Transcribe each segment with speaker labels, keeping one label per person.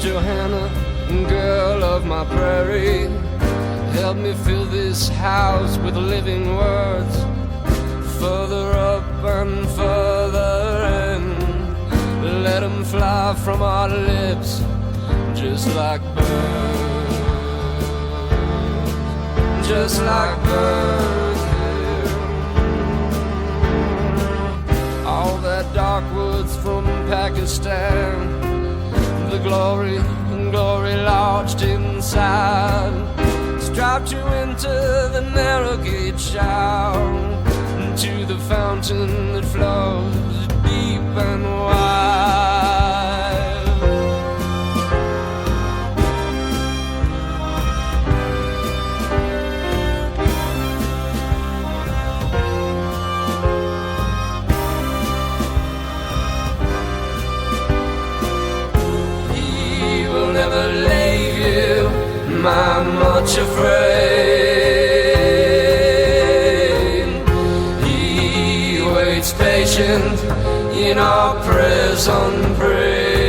Speaker 1: Johanna, girl of my prairie, help me fill this house with living words. Further up and further in, let them fly from our lips, just like birds, just like birds. All that dark woods from Pakistan, the glory lodged inside, strapped you into the narrow gate shower, to the fountain that flows deep and wide. He will never leave you, my much afraid. He waits patient in our prison praise.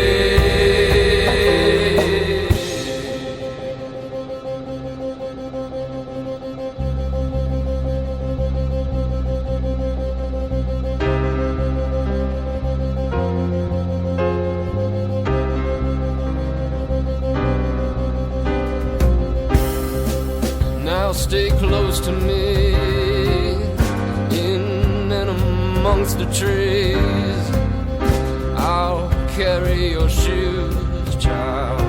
Speaker 1: Now stay close to me, in and amongst the trees. I'll carry your shoes, child.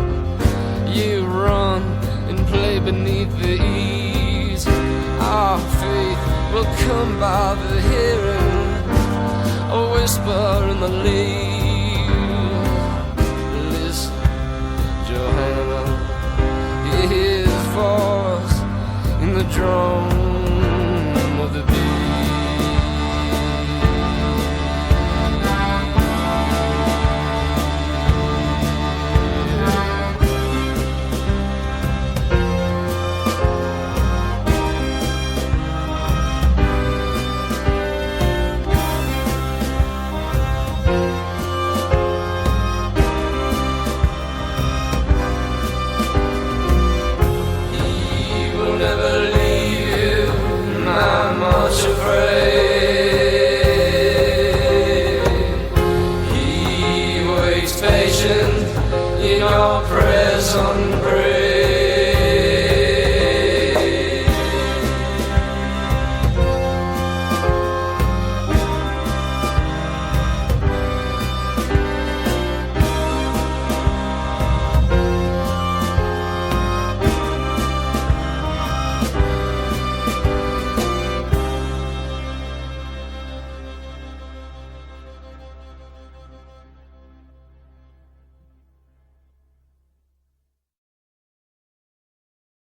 Speaker 1: You run and play beneath the eaves. Our faith will come by the hearing, a whisper in the leaves. Listen, Johanna, his voice in the drum of the bee. Patient in your prison grave.